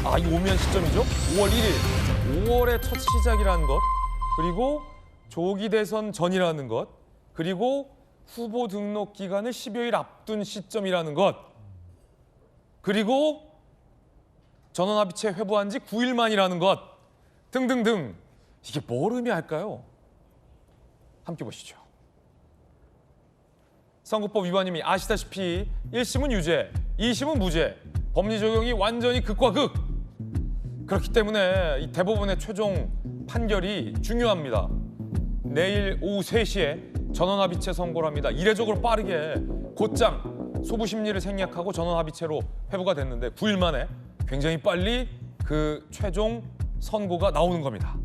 아, 이 오면 시점이죠? 5월 1일. 5월의 첫 시작이라는 것, 그리고 조기 대선 전이라는 것, 그리고 후보 등록 기간을 10여일 앞둔 시점이라는 것, 그리고 전원합의체 회부한 지 9일 만이라는 것 등등등. 이게 뭘 의미할까요? 함께 보시죠. 선거법 위반임이 아시다시피 1심은 유죄, 2심은 무죄, 법리 적용이 완전히 극과 극. 그렇기 때문에 이 대법원의 최종 판결이 중요합니다. 내일 오후 3시에 전원합의체 선고를 합니다. 이례적으로 빠르게 곧장 소부 심리를 생략하고 전원합의체로 회부가 됐는데 9일 만에 굉장히 빨리 그 최종 선고가 나오는 겁니다.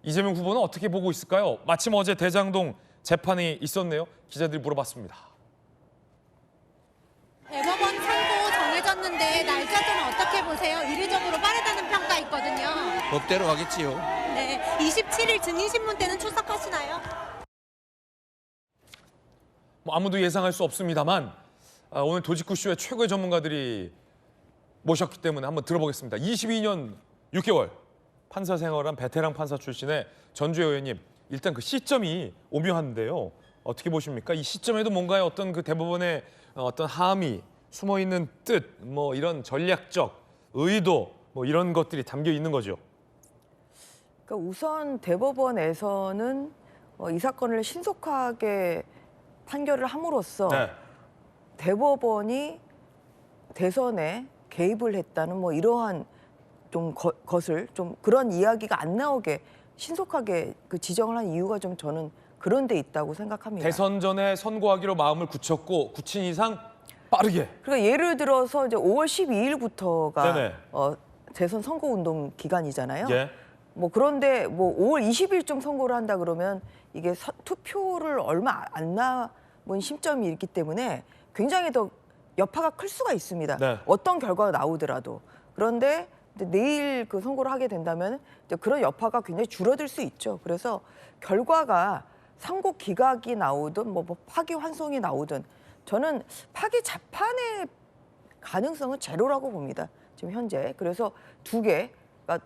이재명 후보는 어떻게 보고 있을까요? 마침 어제 대장동 재판이 있었네요. 기자들이 물어봤습니다. 대법원 선고 정해졌는데 날짜는 어떻게 보세요? 이례적으로 빠르다는 평가 있거든요. 법대로 하겠지요. 네, 27일 증인신문 때는 출석하시나요? 아무도 예상할 수 없습니다만 오늘 도직구쇼의 최고의 전문가들이 모셨기 때문에 한번 들어보겠습니다. 22년 6개월 판사 생활한 베테랑 판사 출신의 전주혜 의원님, 일단 그 시점이 오묘한데요. 어떻게 보십니까? 이 시점에도 뭔가의 어떤 그 대법원의 어떤 함의, 숨어있는 뜻, 뭐 이런 전략적 의도, 뭐 이런 것들이 담겨 있는 거죠. 그러니까 우선 대법원에서는 이 사건을 신속하게 판결을 함으로써 네. 대법원이 대선에 개입을 했다는 뭐 이러한 좀 것을 좀 그런 이야기가 안 나오게 신속하게 그 지정을 한 이유가 좀 저는 그런 데 있다고 생각합니다. 대선 전에 선고하기로 마음을 굳혔고 굳힌 이상 빠르게. 그러니까 예를 들어서 이제 5월 12일부터가 네네. 대선 선거 운동 기간이잖아요. 예. 뭐 그런데 뭐 5월 20일쯤 선고를 한다 그러면 이게 투표를 얼마 안 남은 시점이 있기 때문에 굉장히 더 여파가 클 수가 있습니다. 네. 어떤 결과가 나오더라도. 그런데 내일 그 선고를 하게 된다면 이제 그런 여파가 굉장히 줄어들 수 있죠. 그래서 결과가 선고 기각이 나오든 뭐 파기환송이 나오든 저는 파기 재판의 가능성은 제로라고 봅니다. 지금 현재. 그래서 두 개가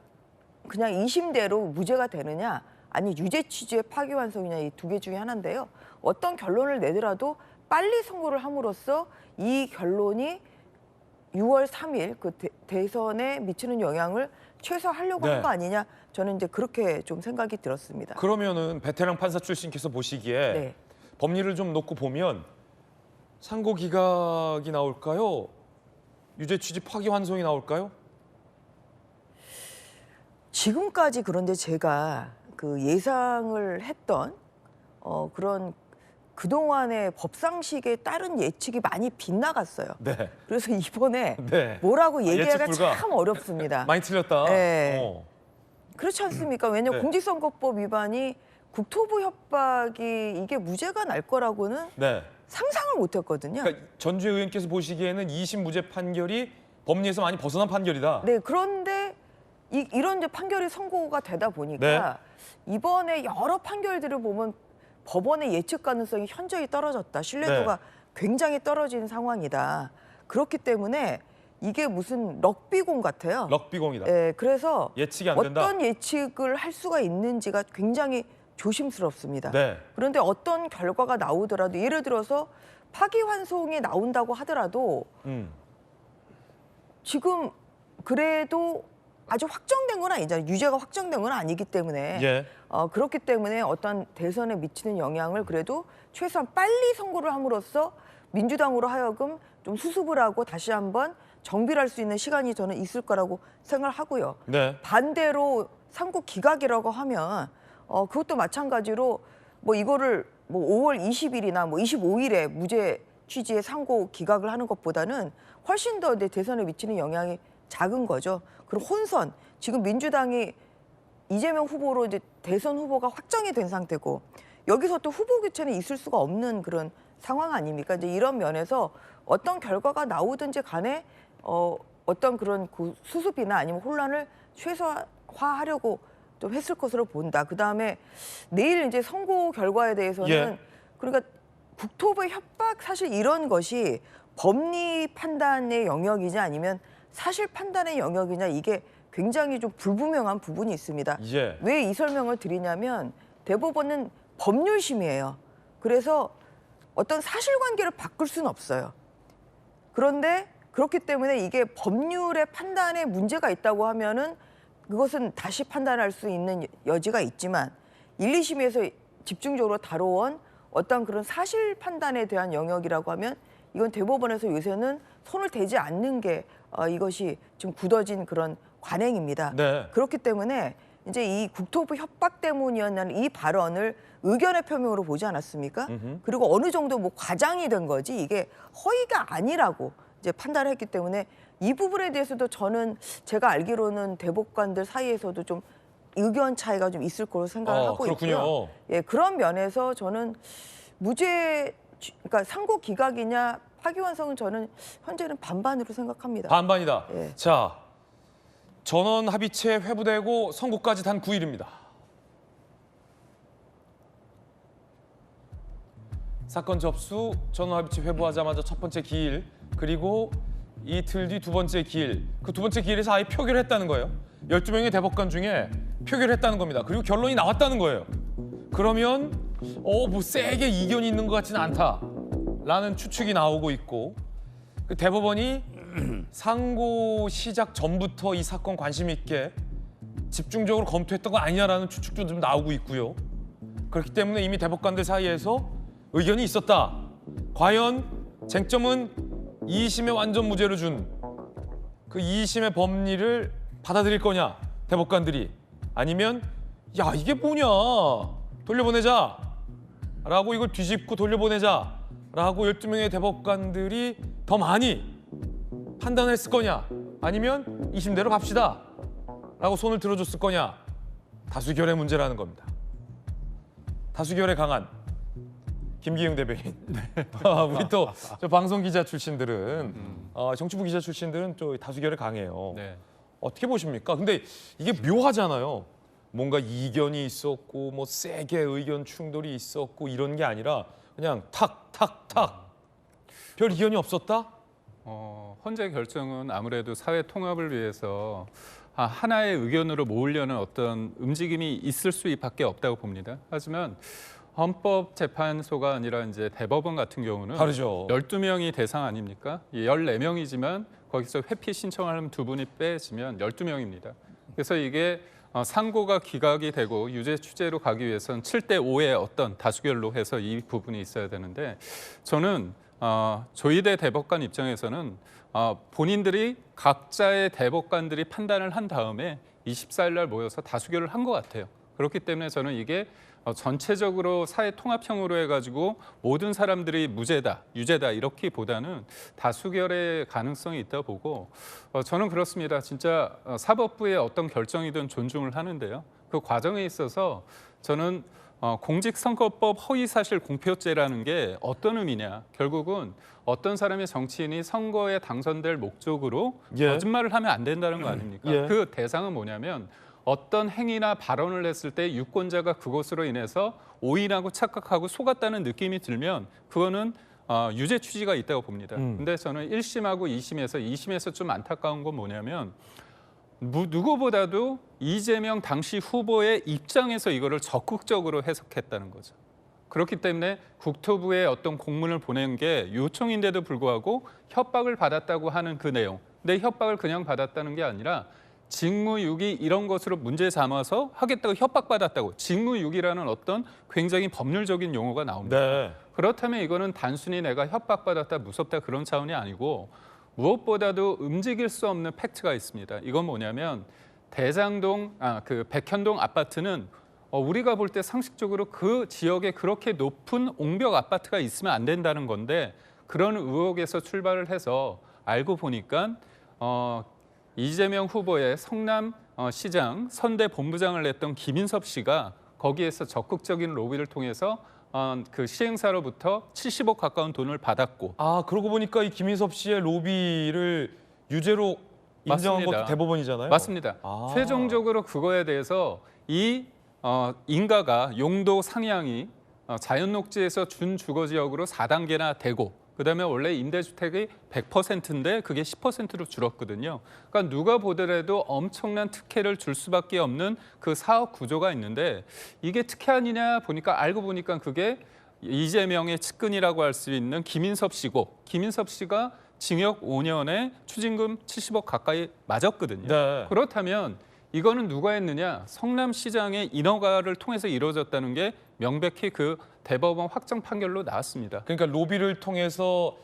그냥 2심대로 무죄가 되느냐 아니 유죄 취지의 파기환송이냐 이 두 개 중에 하나인데요. 어떤 결론을 내더라도 빨리 선고를 함으로써 이 결론이 6월 3일 그 대선에 미치는 영향을 최소화하려고 네. 한 거 아니냐 저는 이제 그렇게 좀 생각이 들었습니다. 그러면은 베테랑 판사 출신께서 보시기에 네. 법리를 좀 놓고 보면 상고 기각이 나올까요? 유죄 취지 파기환송이 나올까요? 지금까지 그런데 제가 그 예상을 했던 그런 그동안의 법상식에 따른 예측이 많이 빗나갔어요. 네. 그래서 이번에 네. 뭐라고 얘기하기가 예측 불가. 참 어렵습니다. 많이 틀렸다. 네. 그렇지 않습니까? 왜냐하면 네. 공직선거법 위반이 국토부 협박이 이게 무죄가 날 거라고는 네. 상상을 못했거든요. 그러니까 전주혜 의원께서 보시기에는 2심 무죄 판결이 법리에서 많이 벗어난 판결이다. 네, 그런데 이런 이제 판결이 선고가 되다 보니까 이번에 여러 판결들을 보면 법원의 예측 가능성이 현저히 떨어졌다. 신뢰도가 굉장히 떨어진 상황이다. 그렇기 때문에 이게 무슨 럭비공 같아요. 럭비공이다. 네, 그래서 예측이 안 된다. 어떤 예측을 할 수가 있는지가 굉장히 조심스럽습니다. 네. 그런데 어떤 결과가 나오더라도 예를 들어서 파기환송이 나온다고 하더라도 지금 그래도 아주 확정된 건 아니잖아요. 유죄가 확정된 건 아니기 때문에 예. 그렇기 때문에 어떤 대선에 미치는 영향을 그래도 최소한 빨리 선고를 함으로써 민주당으로 하여금 좀 수습을 하고 다시 한번 정비를 할 수 있는 시간이 저는 있을 거라고 생각을 하고요. 네. 반대로 상고 기각이라고 하면 그것도 마찬가지로 뭐 이거를 뭐 5월 20일이나 뭐 25일에 무죄 취지의 상고 기각을 하는 것보다는 훨씬 더 대선에 미치는 영향이 작은 거죠. 그리고 혼선, 지금 민주당이 이재명 후보로 이제 대선 후보가 확정이 된 상태고 여기서 또 후보 교체는 있을 수가 없는 그런 상황 아닙니까? 이제 이런 면에서 어떤 결과가 나오든지 간에 어떤 그런 그 수습이나 아니면 혼란을 최소화하려고 좀 했을 것으로 본다. 그 다음에 내일 이제 선고 결과에 대해서는 예. 그러니까 국토부의 협박 사실 이런 것이 법리 판단의 영역이냐 아니면 사실 판단의 영역이냐 이게 굉장히 좀 불분명한 부분이 있습니다. 예. 왜 이 설명을 드리냐면 대법원은 법률심이에요. 그래서 어떤 사실관계를 바꿀 수는 없어요. 그런데 그렇기 때문에 이게 법률의 판단에 문제가 있다고 하면은 그것은 다시 판단할 수 있는 여지가 있지만 1, 2심에서 집중적으로 다뤄온 어떤 그런 사실 판단에 대한 영역이라고 하면 이건 대법원에서 요새는 손을 대지 않는 게 이것이 좀 굳어진 그런 관행입니다. 네. 그렇기 때문에 이제 이 국토부 협박 때문이었냐는 이 발언을 의견의 표명으로 보지 않았습니까? 그리고 어느 정도 뭐 과장이 된 거지 이게 허위가 아니라고 이제 판단을 했기 때문에 이 부분에 대해서도 저는 제가 알기로는 대법관들 사이에서도 좀 의견 차이가 좀 있을 거로 생각을 하고 그렇군요. 있고요. 예, 그런 면에서 저는 그러니까 상고 기각이냐 파기환송은 저는 현재는 반반으로 생각합니다. 반반이다. 예. 자, 전원 합의체 회부되고 선고까지 단 9일입니다. 사건 접수, 전원 합의체 회부하자마자 첫 번째 기일, 그리고 이틀 뒤 두 번째 기일. 그 두 번째 기일에서 아예 표결했다는 거예요. 12명의 대법관 중에 표결했다는 겁니다. 그리고 결론이 나왔다는 거예요. 그러면 뭐 세게 이견이 있는 것 같지는 않다라는 추측이 나오고 있고 그 대법원이 상고 시작 전부터 이 사건 관심 있게 집중적으로 검토했던 거 아니냐라는 추측도 좀 나오고 있고요. 그렇기 때문에 이미 대법관들 사이에서 의견이 있었다. 과연 쟁점은 2심에 완전 무죄를 준 그 2심의 법리를 받아들일 거냐 대법관들이 아니면 야 이게 뭐냐 돌려보내자 라고 이걸 뒤집고 돌려보내자 라고 12명의 대법관들이 더 많이 판단을 했을 거냐 아니면 2심대로 갑시다 라고 손을 들어줬을 거냐 다수결의 문제라는 겁니다. 다수결에 강한 김기흥 대변인. 우리 또 저 방송 기자 출신들은 정치부 기자 출신들은 또 다수결에 강해요. 네. 어떻게 보십니까? 근데 이게 묘하잖아요. 뭔가 이견이 있었고 뭐 세게 의견 충돌이 있었고 이런 게 아니라 그냥 탁탁탁 별 이견이 없었다? 헌재 결정은 아무래도 사회 통합을 위해서 하나의 의견으로 모으려는 어떤 움직임이 있을 수밖에 없다고 봅니다. 하지만 헌법재판소가 아니라 이제 대법원 같은 경우는 다르죠. 12명이 대상 아닙니까? 14명이지만 거기서 회피 신청하면 두 분이 빼지면 12명입니다. 그래서 이게 상고가 기각이 되고 유죄 추재로 가기 위해서는 7대 5의 어떤 다수결로 해서 이 부분이 있어야 되는데 저는 조희대 대법관 입장에서는 본인들이 각자의 대법관들이 판단을 한 다음에 24일 날 모여서 다수결을 한 것 같아요. 그렇기 때문에 저는 이게 전체적으로 사회 통합형으로 해가지고 모든 사람들이 무죄다, 유죄다 이렇게보다는 다수결의 가능성이 있다 보고 저는 그렇습니다. 진짜 사법부의 어떤 결정이든 존중을 하는데요. 그 과정에 있어서 저는 공직선거법 허위사실 공표죄라는 게 어떤 의미냐. 결국은 어떤 사람의 정치인이 선거에 당선될 목적으로 예. 거짓말을 하면 안 된다는 거 아닙니까? 예. 그 대상은 뭐냐면 어떤 행위나 발언을 했을 때 유권자가 그것으로 인해서 오인하고 착각하고 속았다는 느낌이 들면 그거는 유죄 취지가 있다고 봅니다. 근데 저는 1심하고 2심에서 좀 안타까운 건 뭐냐면 누구보다도 이재명 당시 후보의 입장에서 이거를 적극적으로 해석했다는 거죠. 그렇기 때문에 국토부에 어떤 공문을 보낸 게 요청인데도 불구하고 협박을 받았다고 하는 그 내용. 근데 협박을 그냥 받았다는 게 아니라 직무유기 이런 것으로 문제 삼아서 하겠다고 협박받았다고. 직무유기라는 어떤 굉장히 법률적인 용어가 나옵니다. 네. 그렇다면 이거는 단순히 내가 협박받았다, 무섭다 그런 차원이 아니고 무엇보다도 움직일 수 없는 팩트가 있습니다. 이건 뭐냐면 대장동, 그 백현동 아파트는 우리가 볼 때 상식적으로 그 지역에 그렇게 높은 옹벽 아파트가 있으면 안 된다는 건데 그런 의혹에서 출발을 해서 알고 보니까 이재명 후보의 성남 시장 선대 본부장을 했던 김인섭 씨가 거기에서 적극적인 로비를 통해서 그 시행사로부터 70억 가까운 돈을 받았고. 그러고 보니까 이 김인섭 씨의 로비를 유죄로 인정한 맞습니다. 것도 대법원이잖아요. 맞습니다. 최종적으로 그거에 대해서 이 인가가 용도 상향이 자연녹지에서 준주거지역으로 4단계나 되고 그다음에 원래 임대주택이 100%인데 그게 10%로 줄었거든요. 그러니까 누가 보더라도 엄청난 특혜를 줄 수밖에 없는 그 사업 구조가 있는데 이게 특혜 아니냐 보니까 알고 보니까 그게 이재명의 측근이라고 할 수 있는 김인섭 씨고 김인섭 씨가 징역 5년에 추징금 70억 가까이 맞았거든요. 네. 그렇다면 이거는 누가 했느냐? 성남시장의 인허가를 통해서 이루어졌다는 게 명백히 그 대법원 확정 판결로 나왔습니다. 그러니까 로비를 통해서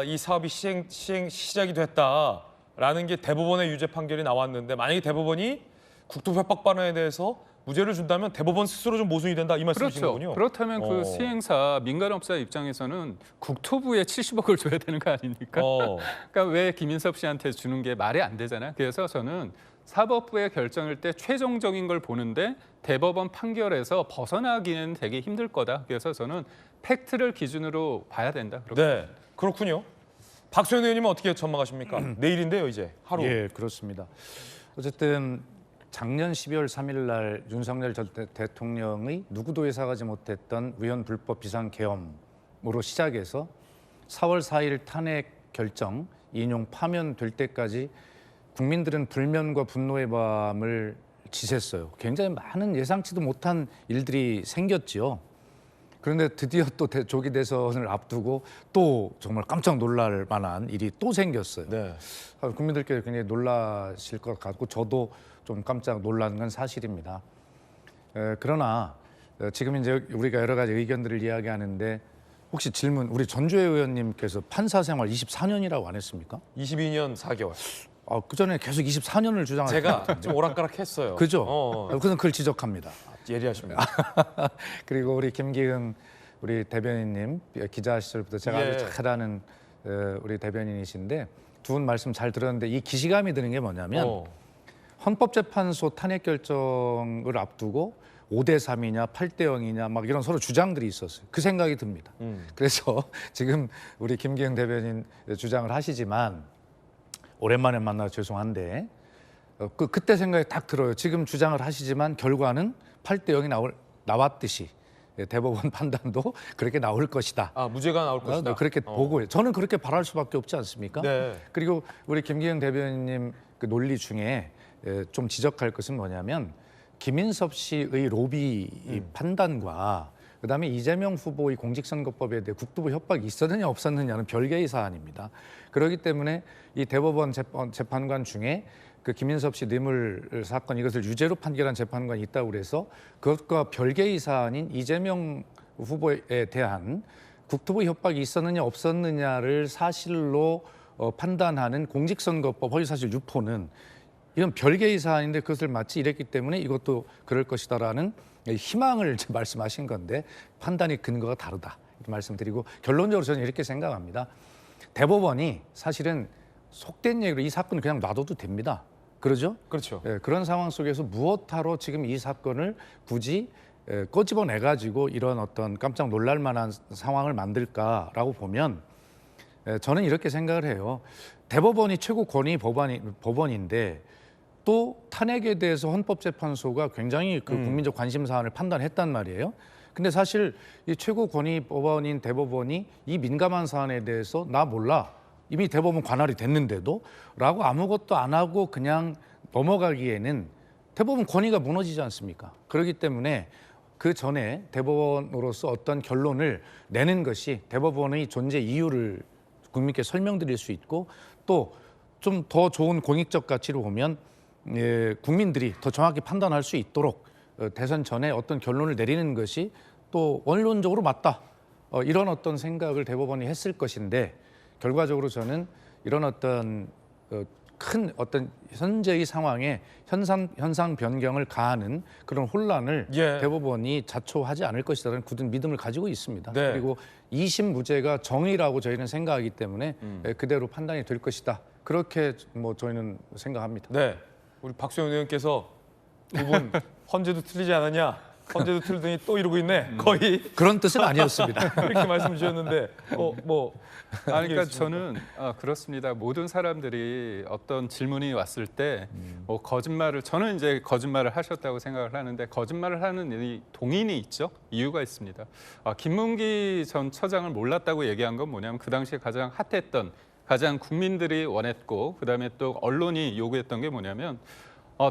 이 사업이 시작이 됐다라는 게 대법원의 유죄 판결이 나왔는데 만약에 대법원이 국토 협박반환에 대해서 무죄를 준다면 대법원 스스로 좀 모순이 된다 이 말씀이신 그렇죠. 거군요. 그렇다면 그 시행사 민간업자 입장에서는 국토부에 70억을 줘야 되는 거 아닙니까? 그러니까 왜 김인섭 씨한테 주는 게 말이 안 되잖아요. 그래서 저는 사법부의 결정일 때 최종적인 걸 보는데 대법원 판결에서 벗어나기는 되게 힘들 거다. 그래서 저는 팩트를 기준으로 봐야 된다. 네, 그렇군요. 박수현 의원님은 어떻게 전망하십니까? 내일인데요, 이제 하루. 예, 그렇습니다. 어쨌든 작년 12월 3일 날 윤석열 전 대통령의 누구도 예상하지 못했던 의원 불법 비상 계엄으로 시작해서 4월 4일 탄핵 결정 인용 파면될 때까지 국민들은 불면과 분노의 밤을 지샜어요. 굉장히 많은 예상치도 못한 일들이 생겼지요. 그런데 드디어 또 조기 대선을 앞두고 또 정말 깜짝 놀랄 만한 일이 또 생겼어요. 네. 국민들께 굉장히 놀라실 것 같고 저도 좀 깜짝 놀란 건 사실입니다. 그러나 지금 이제 우리가 여러 가지 의견들을 이야기하는데 혹시 질문, 우리 전주혜 의원님께서 판사 생활 24년이라고 안 했습니까? 22년 4개월. 그 전에 계속 24년을 주장하셨죠. 제가 좀 오락가락했어요. 그죠? 그래서 그걸 지적합니다. 예리하십니다. 그리고 우리 김기흥 우리 대변인님 기자 시절부터 제가 예. 아주 잘 아는 우리 대변인이신데 두 분 말씀 잘 들었는데 이 기시감이 드는 게 뭐냐면 헌법재판소 탄핵 결정을 앞두고 5대 3이냐 8대 0이냐 막 이런 서로 주장들이 있었어요. 그 생각이 듭니다. 그래서 지금 우리 김기흥 대변인 주장을 하시지만 오랜만에 만나 죄송한데 그때 생각이 딱 들어요. 지금 주장을 하시지만 결과는 8대 0이 나왔듯이 대법원 판단도 그렇게 나올 것이다. 아, 무죄가 나올 것이다. 그렇게 보고 저는 그렇게 바랄 수밖에 없지 않습니까? 네. 그리고 우리 김기현 대변인님 그 논리 중에 좀 지적할 것은 뭐냐면 김인섭 씨의 로비 판단과 그다음에 이재명 후보의 공직선거법에 대해 국토부 협박이 있었느냐 없었느냐는 별개의 사안입니다. 그렇기 때문에 이 대법원 재판관 중에 그 김인섭 씨 뇌물 사건 이것을 유죄로 판결한 재판관이 있다고 그래서 그것과 별개의 사안인 이재명 후보에 대한 국토부 협박이 있었느냐 없었느냐를 사실로 판단하는 공직선거법 허위사실 유포는 이건 별개의 사안인데 그것을 마치 이랬기 때문에 이것도 그럴 것이다라는 희망을 말씀하신 건데 판단이 근거가 다르다 이렇게 말씀드리고 결론적으로 저는 이렇게 생각합니다. 대법원이 사실은 속된 얘기로 이 사건을 그냥 놔둬도 됩니다. 그러죠? 그렇죠. 그런 상황 속에서 무엇하러 지금 이 사건을 굳이 꺼집어내 가지고 이런 어떤 깜짝 놀랄 만한 상황을 만들까라고 보면 저는 이렇게 생각을 해요. 대법원이 최고 권위 법원인데 또 탄핵에 대해서 헌법재판소가 굉장히 그 국민적 관심 사안을 판단했단 말이에요. 근데 사실 이 최고 권위 법원인 대법원이 이 민감한 사안에 대해서 나 몰라. 이미 대법원 관할이 됐는데도 라고 아무것도 안 하고 그냥 넘어가기에는 대법원 권위가 무너지지 않습니까? 그렇기 때문에 그 전에 대법원으로서 어떤 결론을 내는 것이 대법원의 존재 이유를 국민께 설명드릴 수 있고 또 좀 더 좋은 공익적 가치로 보면 국민들이 더 정확히 판단할 수 있도록 대선 전에 어떤 결론을 내리는 것이 또 원론적으로 맞다. 이런 어떤 생각을 대법원이 했을 것인데 결과적으로 저는 이런 어떤 큰 어떤 현재의 상황에 현상 변경을 가하는 그런 혼란을 대법원이 자초하지 않을 것이라는 굳은 믿음을 가지고 있습니다. 네. 그리고 2심 무죄가 정의라고 저희는 생각하기 때문에 그대로 판단이 될 것이다. 그렇게 뭐 저희는 생각합니다. 네. 우리 박수현 의원께서 두 분 헌재도 틀리지 않았냐 헌재도 틀더니 또 이러고 있네. 거의 그런 뜻은 아니었습니다. 이렇게 말씀 주셨는데 아니, 그러니까 저는 그렇습니다. 모든 사람들이 어떤 질문이 왔을 때 저는 이제 거짓말을 하셨다고 생각을 하는데 거짓말을 하는 이 동인이 있죠. 이유가 있습니다. 김문기 전 처장을 몰랐다고 얘기한 건 뭐냐면 그 당시에 가장 핫했던 가장 국민들이 원했고 그다음에 또 언론이 요구했던 게 뭐냐면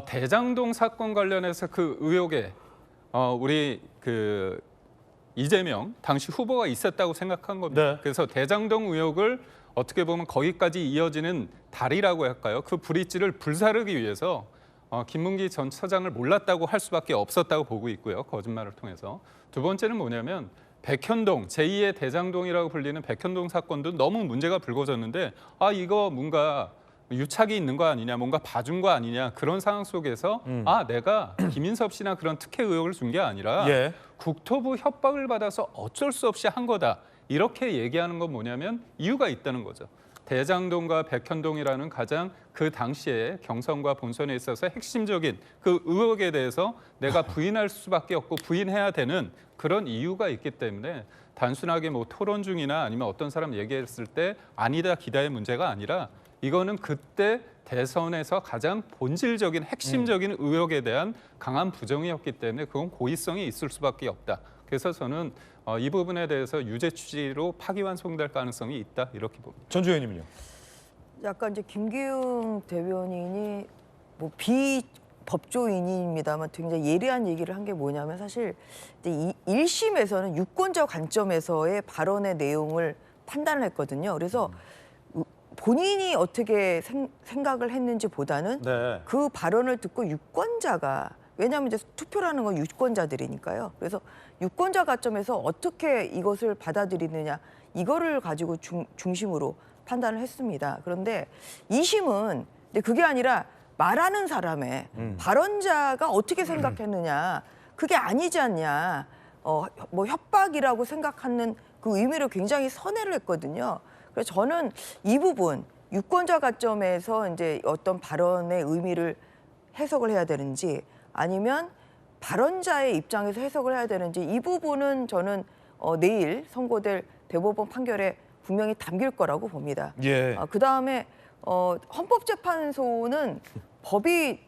대장동 사건 관련해서 그 의혹에 우리 그 이재명 당시 후보가 있었다고 생각한 겁니다. 네. 그래서 대장동 의혹을 어떻게 보면 거기까지 이어지는 다리라고 할까요? 그 브릿지를 불사르기 위해서 김문기 전 처장을 몰랐다고 할 수밖에 없었다고 보고 있고요. 거짓말을 통해서. 두 번째는 뭐냐면 백현동, 제2의 대장동이라고 불리는 백현동 사건도 너무 문제가 불거졌는데 이거 뭔가 유착이 있는 거 아니냐, 뭔가 봐준 거 아니냐 그런 상황 속에서 내가 김인섭 씨나 그런 특혜 의혹을 준 게 아니라 예. 국토부 협박을 받아서 어쩔 수 없이 한 거다. 이렇게 얘기하는 건 뭐냐면 이유가 있다는 거죠. 대장동과 백현동이라는 가장 그 당시에 경선과 본선에 있어서 핵심적인 그 의혹에 대해서 내가 부인할 수밖에 없고 부인해야 되는 그런 이유가 있기 때문에 단순하게 뭐 토론 중이나 아니면 어떤 사람 얘기했을 때 아니다 기다의 문제가 아니라 이거는 그때 대선에서 가장 본질적인 핵심적인 의혹에 대한 강한 부정이었기 때문에 그건 고의성이 있을 수밖에 없다. 그래서 저는 이 부분에 대해서 유죄 취지로 파기환송될 가능성이 있다 이렇게 봅니다. 전주 의원님은요? 약간 이제 김기웅 대변인이 뭐 비법조인입니다만 굉장히 예리한 얘기를 한 게 뭐냐면 사실 이제 1심에서는 유권자 관점에서의 발언의 내용을 판단을 했거든요. 그래서 본인이 어떻게 생각을 했는지보다는 네. 그 발언을 듣고 유권자가 왜냐하면 이제 투표라는 건 유권자들이니까요. 그래서 유권자 관점에서 어떻게 이것을 받아들이느냐 이거를 가지고 중심으로 판단을 했습니다. 그런데 2심은 그게 아니라 말하는 사람의 발언자가 어떻게 생각했느냐 그게 아니지 않냐 뭐 협박이라고 생각하는 그 의미로 굉장히 선회를 했거든요. 그래서 저는 이 부분 유권자 관점에서 이제 어떤 발언의 의미를 해석을 해야 되는지 아니면 발언자의 입장에서 해석을 해야 되는지 이 부분은 저는 내일 선고될 대법원 판결에 분명히 담길 거라고 봅니다. 예. 그다음에 헌법재판소는 법이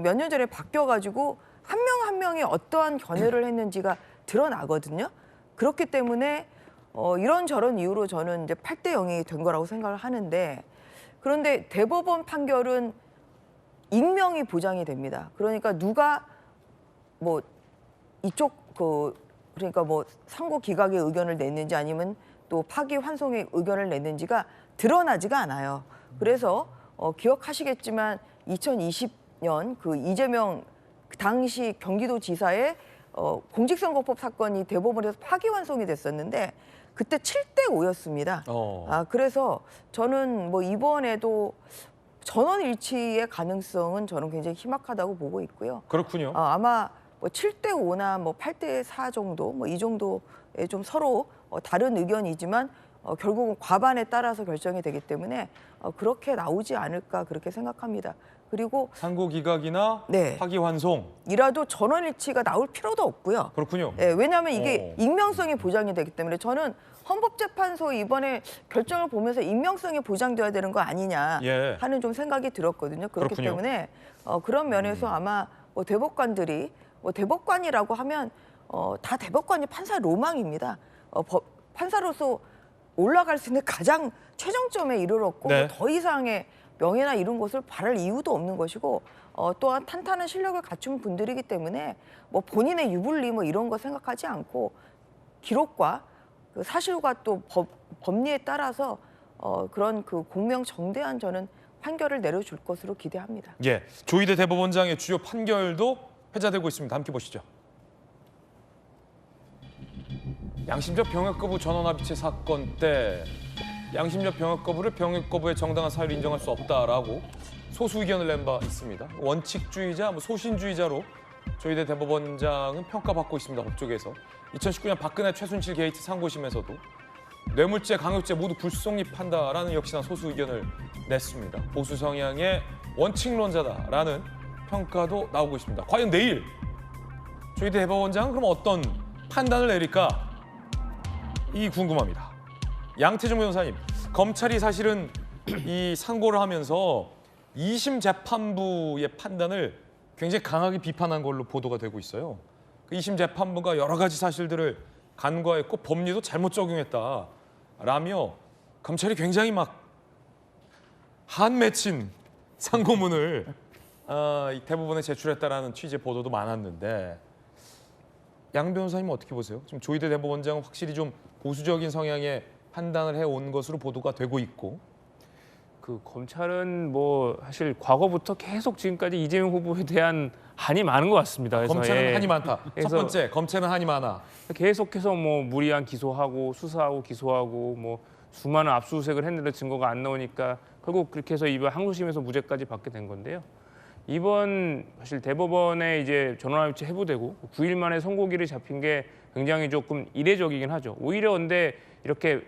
몇 년 전에 바뀌어가지고 한 명 한 명이 어떠한 견해를 했는지가 드러나거든요. 그렇기 때문에 이런저런 이유로 저는 이제 8대 0이 된 거라고 생각을 하는데 그런데 대법원 판결은 익명이 보장이 됩니다. 그러니까 누가 뭐 이쪽 그러니까 뭐 상고 기각의 의견을 냈는지 아니면 또 파기 환송의 의견을 냈는지가 드러나지가 않아요. 그래서 기억하시겠지만 2020년 그 이재명 당시 경기도지사의 공직선거법 사건이 대법원에서 파기 환송이 됐었는데 그때 7대 5였습니다. 그래서 저는 뭐 이번에도 전원 일치의 가능성은 저는 굉장히 희박하다고 보고 있고요. 그렇군요. 아마 뭐 7대 5나 뭐 8대 4 정도 뭐 이 정도의 좀 서로 다른 의견이지만 결국은 과반에 따라서 결정이 되기 때문에 그렇게 나오지 않을까 그렇게 생각합니다. 그리고 상고 기각이나 네. 파기 환송. 이라도 전원일치가 나올 필요도 없고요. 그렇군요. 예, 왜냐하면 이게 익명성이 보장이 되기 때문에 저는 헌법재판소 이번에 결정을 보면서 익명성이 보장돼야 되는 거 아니냐 예. 하는 좀 생각이 들었거든요. 그렇기 그렇군요. 때문에 그런 면에서 아마 뭐 대법관들이 대법관이라고 하면 다 대법관이 판사 로망입니다. 판사로서 올라갈 수 있는 가장 최정점에 이르렀고 네. 더 이상의 명예나 이런 것을 바랄 이유도 없는 것이고 또한 탄탄한 실력을 갖춘 분들이기 때문에 뭐 본인의 유불리 뭐 이런 거 생각하지 않고 기록과 그 사실과 또 법리에 따라서 그런 그 공명정대한 저는 판결을 내려줄 것으로 기대합니다. 예, 조희대 대법원장의 주요 판결도 회자되고 있습니다. 함께 보시죠. 양심적 병역 거부 전원합의체 사건 때 양심적 병역 거부를 병역 거부의 정당한 사유로 인정할 수 없다라고 소수 의견을 낸 바 있습니다. 원칙주의자, 소신주의자로 조희대 대법원장은 평가받고 있습니다. 법조계에서 2019년 박근혜 최순실 게이트 상고심에서도 뇌물죄, 강요죄 모두 불성립한다라는 역시나 소수 의견을 냈습니다. 보수 성향의 원칙론자다라는 평가도 나오고 있습니다. 과연 내일 조희 대법원장은 그럼 어떤 판단을 내릴까? 이 궁금합니다. 양태종 변호사님, 검찰이 사실은 이 상고를 하면서 2심 재판부의 판단을 굉장히 강하게 비판한 걸로 보도가 되고 있어요. 그 2심 재판부가 여러 가지 사실들을 간과했고 법리도 잘못 적용했다라며 검찰이 굉장히 막 한맺힌 상고문을 이 대법원에 제출했다라는 취지의 보도도 많았는데 양 변호사님은 어떻게 보세요? 지금 조희대 대법원장은 확실히 좀 보수적인 성향의 판단을 해온 것으로 보도가 되고 있고 그 검찰은 뭐 사실 과거부터 계속 지금까지 이재명 후보에 대한 한이 많은 것 같습니다. 그래서 검찰은 한이 많다. 첫 그래서 번째, 검찰은 한이 많아. 계속해서 뭐 무리한 기소하고 수사하고 기소하고 뭐 수많은 압수수색을 했는데 증거가 안 나오니까 결국 그렇게 해서 이번 항소심에서 무죄까지 받게 된 건데요. 이번 사실 대법원에 이제 전원합의체 해부되고 9일 만에 선고일이 잡힌 게 굉장히 조금 이례적이긴 하죠. 오히려 근데 이렇게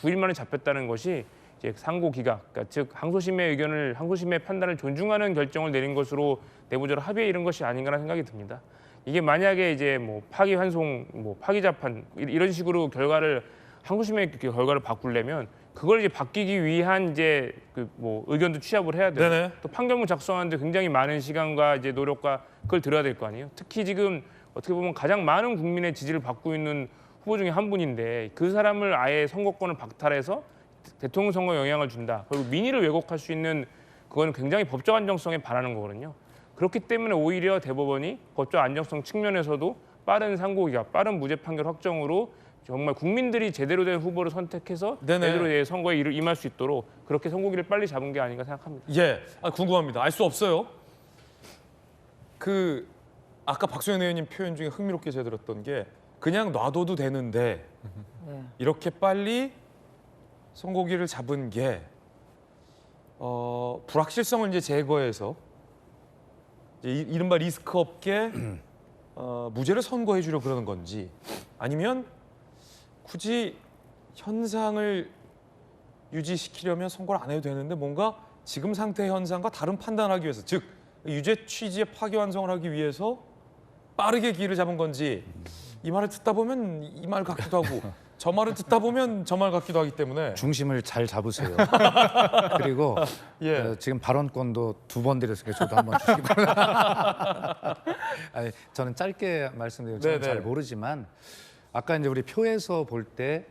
9일 만에 잡혔다는 것이 이제 상고 기각, 그러니까 즉 항소심의 의견을 항소심의 판단을 존중하는 결정을 내린 것으로 내부적으로 합의에 이른 것이 아닌가라는 생각이 듭니다. 이게 만약에 이제 뭐 파기환송, 뭐 파기자판 이런 식으로 결과를 항소심의 결과를 바꾸려면 그걸 이제 바뀌기 위한 이제 그 뭐 의견도 취합을 해야 되고 네네. 또 판결문 작성하는데 굉장히 많은 시간과 이제 노력과 그걸 들어야 될 거 아니에요. 특히 지금 어떻게 보면 가장 많은 국민의 지지를 받고 있는 후보 중에 한 분인데 그 사람을 아예 선거권을 박탈해서 대통령 선거에 영향을 준다. 그리고 민의를 왜곡할 수 있는 그거는 굉장히 법적 안정성에 반하는 거거든요. 그렇기 때문에 오히려 대법원이 법적 안정성 측면에서도 빠른 상고기각, 빠른 무죄 판결 확정으로 정말 국민들이 제대로 된 후보를 선택해서 네네. 제대로 선거에 임할 수 있도록 그렇게 선고기를 빨리 잡은 게 아닌가 생각합니다. 예, 궁금합니다. 알 수 없어요. 그 아까 박수현 의원님 표현 중에 흥미롭게 제가 들었던 게 그냥 놔둬도 되는데 이렇게 빨리 선고기를 잡은 게 불확실성을 이제 제거해서 이제 이른바 리스크 없게 무죄를 선고해 주려 그러는 건지 아니면 굳이 현상을 유지시키려면 선고를 안 해도 되는데 뭔가 지금 상태의 현상과 다른 판단을 하기 위해서 즉 유죄 취지의 파기환송을 하기 위해서 빠르게 기회를 잡은 건지 이 말을 듣다 보면 이 말 같기도 하고 저 말을 듣다 보면 저 말 같기도 하기 때문에 중심을 잘 잡으세요. 그리고 예. 지금 발언권도 2번 드렸으니까 저도 한번 주시기 바랍니다. 아니, 저는 짧게 말씀드리면 저는 네네. 잘 모르지만 아까 이제 우리 표에서 볼 때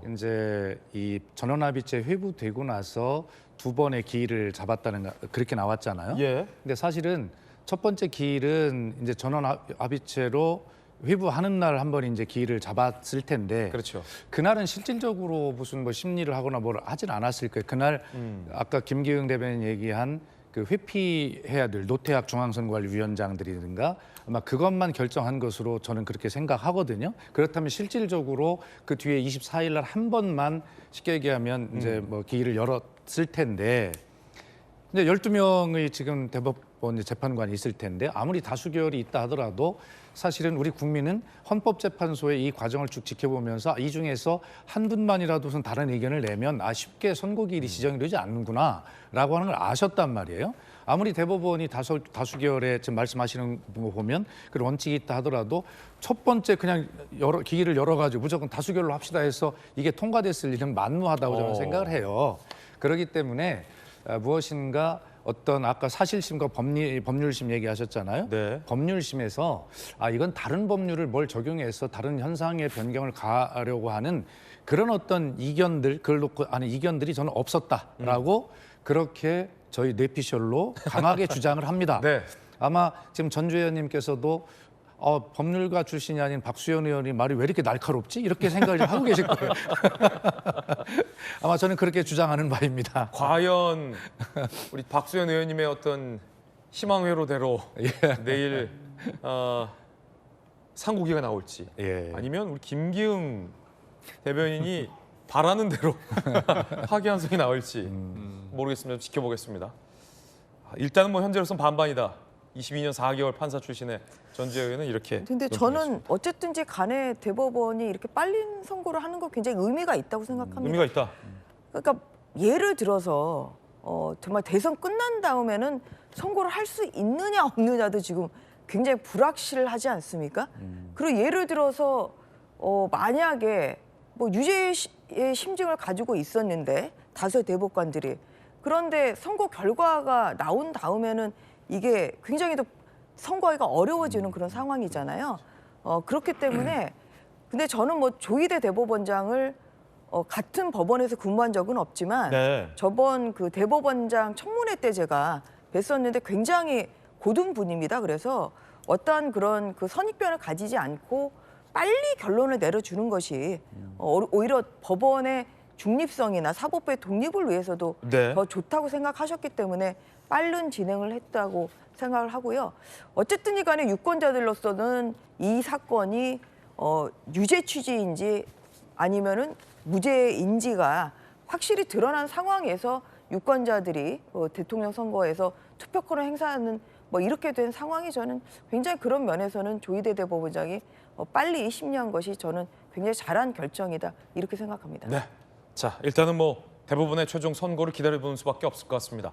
이제 이 전원합의체 회부되고 나서 2번의 기일을 잡았다는 그렇게 나왔잖아요. 예. 근데 사실은 첫 번째 기일은 이제 전원합의체로 회부하는 날 한 번 이제 기일을 잡았을 텐데 그렇죠. 그날은 실질적으로 무슨 뭐 심리를 하거나 뭘 하진 않았을 거예요. 그날 아까 김기흥 대변인 얘기한 그 회피해야 될 노태학 중앙선거관리위원장들이든가 아마 그것만 결정한 것으로 저는 그렇게 생각하거든요. 그렇다면 실질적으로 그 뒤에 24일 날 한 번만 쉽게 얘기하면 이제 뭐 기일을 열었을 텐데 이제 12명의 지금 대법원 재판관이 있을 텐데 아무리 다수결이 있다 하더라도 사실은 우리 국민은 헌법재판소의 이 과정을 쭉 지켜보면서 이 중에서 한 분만이라도 무슨 다른 의견을 내면 쉽게 선고기일이 지정이 되지 않는구나라고 하는 걸 아셨단 말이에요. 아무리 대법원이 다수결에 지금 말씀하시는 거 보면 그런 원칙이 있다 하더라도 첫 번째 그냥 기일을 열어가지고 무조건 다수결로 합시다 해서 이게 통과됐을 일은 만무하다고 저는 생각을 해요. 그렇기 때문에 무엇인가 어떤 아까 사실심과 법률심 얘기하셨잖아요. 네. 법률심에서 이건 다른 법률을 뭘 적용해서 다른 현상의 변경을 가하려고 하는 그런 어떤 이견들, 그걸 놓고 하는 이견들이 저는 없었다라고 그렇게 저희 뇌피셜로 강하게 주장을 합니다. 네. 아마 지금 전주 의원님께서도 법률가 출신이 아닌 박수현 의원이 말이 왜 이렇게 날카롭지? 이렇게 생각을 좀 하고 계실 거예요. 아마 저는 그렇게 주장하는 바입니다. 과연 우리 박수현 의원님의 어떤 희망회로대로 내일 상고기가 나올지 아니면 우리 김기흥 대변인이 바라는 대로 파기환송이 나올지 모르겠습니다. 지켜보겠습니다. 일단은 뭐 현재로서는 반반이다. 22년 4개월 판사 출신의 전주 의원은 이렇게. 근데 저는 어쨌든지 간에 대법원이 이렇게 빨리 선고를 하는 거 굉장히 의미가 있다고 생각합니다. 의미가 있다. 그러니까 예를 들어서 정말 대선 끝난 다음에는 선고를 할 수 있느냐 없느냐도 지금 굉장히 불확실하지 않습니까? 그리고 예를 들어서 만약에 뭐 유죄의 심증을 가지고 있었는데 다수의 대법관들이 그런데 선고 결과가 나온 다음에는 이게 굉장히 더 선고하기가 어려워지는 그런 상황이잖아요. 그렇기 때문에 근데 저는 뭐 조희대 대법원장을 같은 법원에서 근무한 적은 없지만 네. 저번 그 대법원장 청문회 때 제가 뵀었는데 굉장히 고든 분입니다. 그래서 어떠한 그런 그 선입견을 가지지 않고 빨리 결론을 내려주는 것이 오히려 법원의 중립성이나 사법부의 독립을 위해서도 네. 더 좋다고 생각하셨기 때문에 빠른 진행을 했다고 생각을 하고요. 어쨌든 간에 유권자들로서는 이 사건이 유죄 취지인지 아니면은 무죄인지가 확실히 드러난 상황에서 유권자들이 대통령 선거에서 투표권을 행사하는 뭐 이렇게 된 상황이 저는 굉장히 그런 면에서는 조희대 대법원장이 빨리 심리한 것이 저는 굉장히 잘한 결정이다 이렇게 생각합니다. 네. 자, 일단은 뭐 대법원의 최종 선고를 기다려보는 수밖에 없을 것 같습니다.